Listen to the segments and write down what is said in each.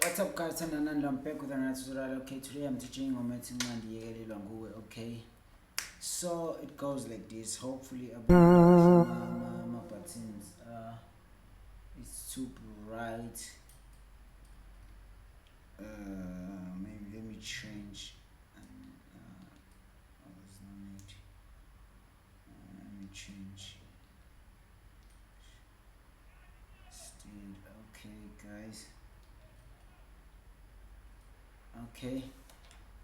What's up guys, and I'm back with another tutorial. Okay, today I'm teaching on Ndiyekelelwa Nguwe. Okay, so it goes like this. Hopefully my buttons it's too bright. Maybe let me change. Let me change. Okay guys. Okay,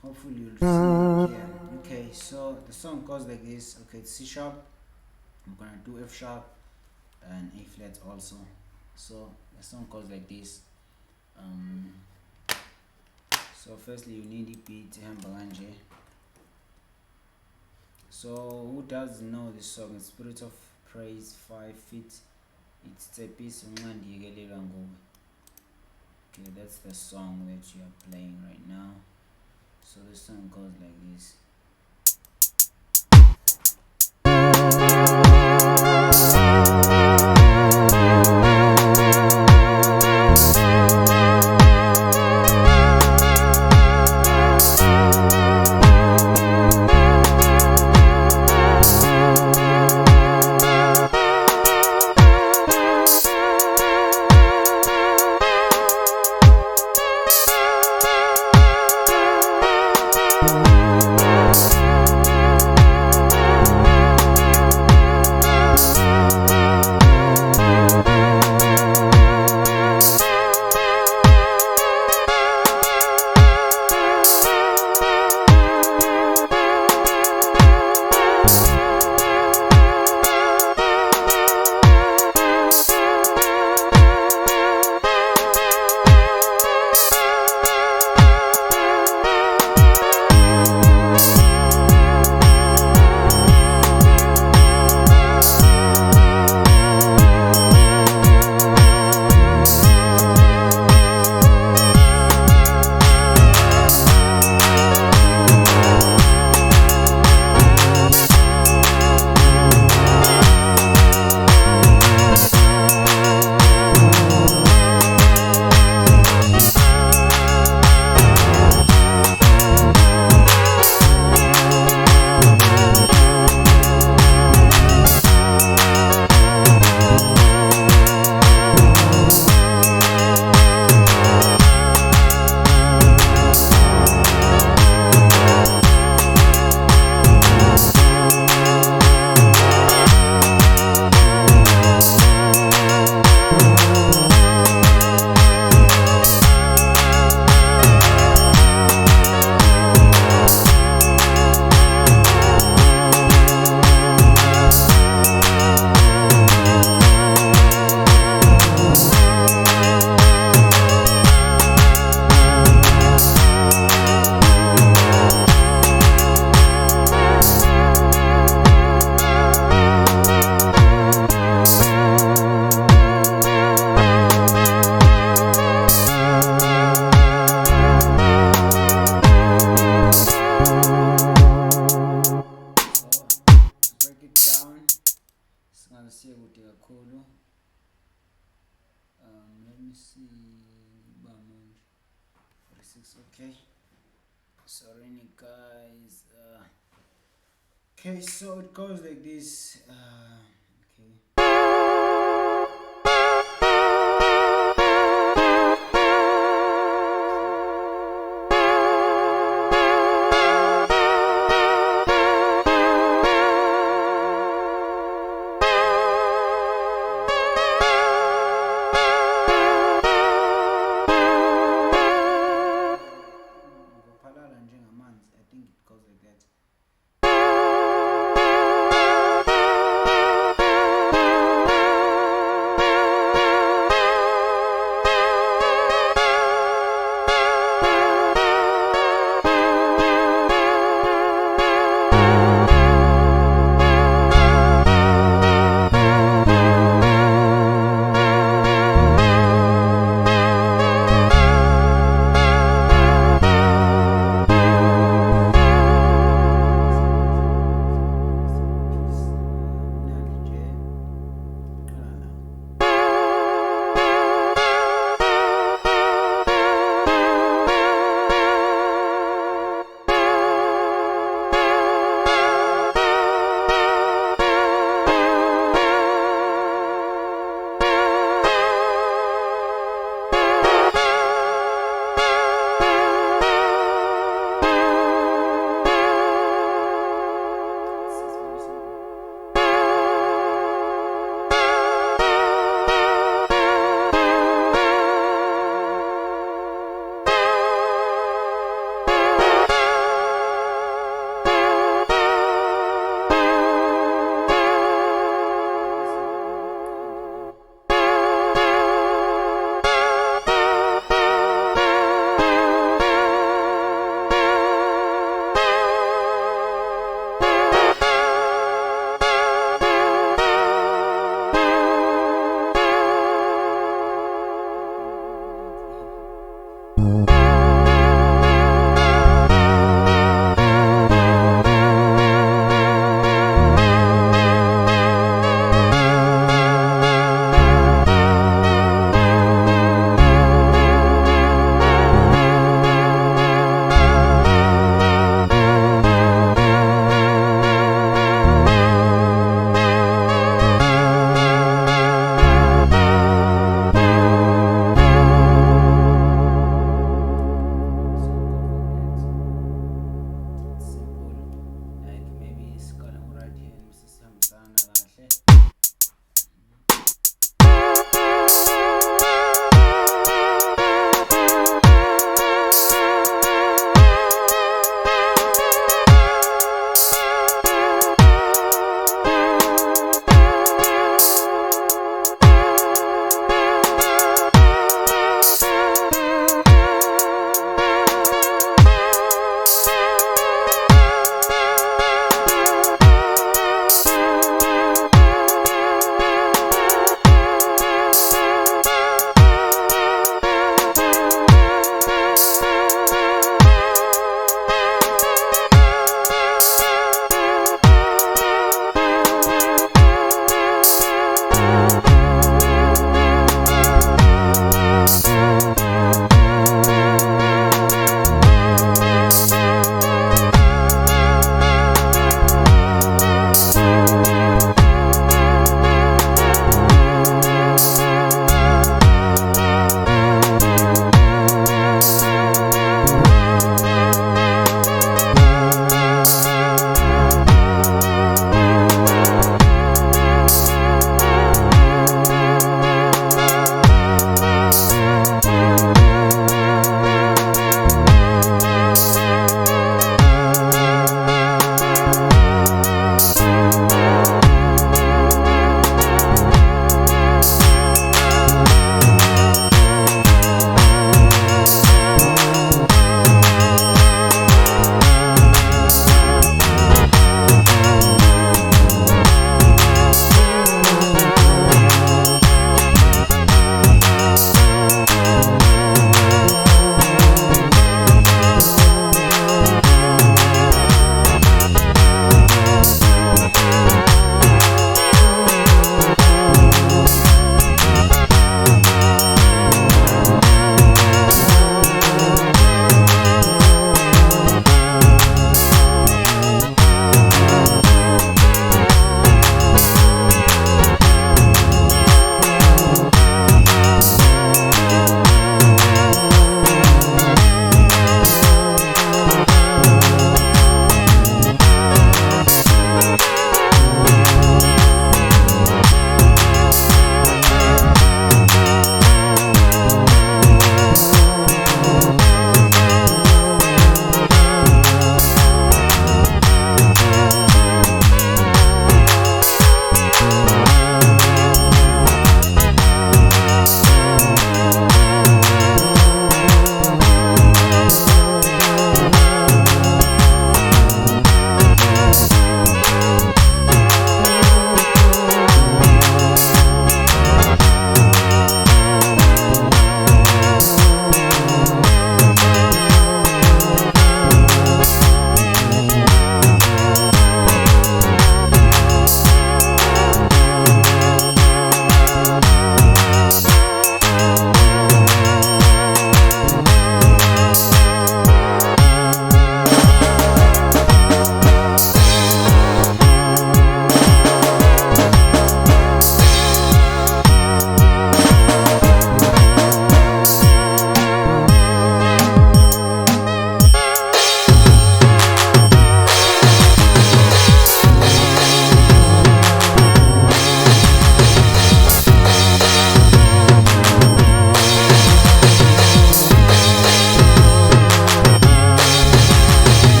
hopefully you'll see it here. Okay, so the song goes like this. Okay, it's C sharp, I'm gonna do F sharp and A flat also. So the song goes like this. So firstly you need a beat hambanje. So who doesn't know this song? It's Spirit of Praise 5 feet. It's a piece of Ndiyekelelwa Nguwe. Okay, that's the song that you are playing right now. So the song goes like this. Let me see 46. Okay, sorry guys. Okay, so it goes like this. Okay. I think it goes like that.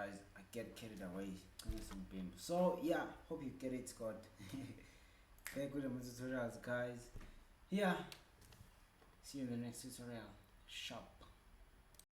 guys, I get carried away. So yeah, hope you get it, God. Very good at my tutorials, guys. Yeah, see you in the next tutorial. Shop.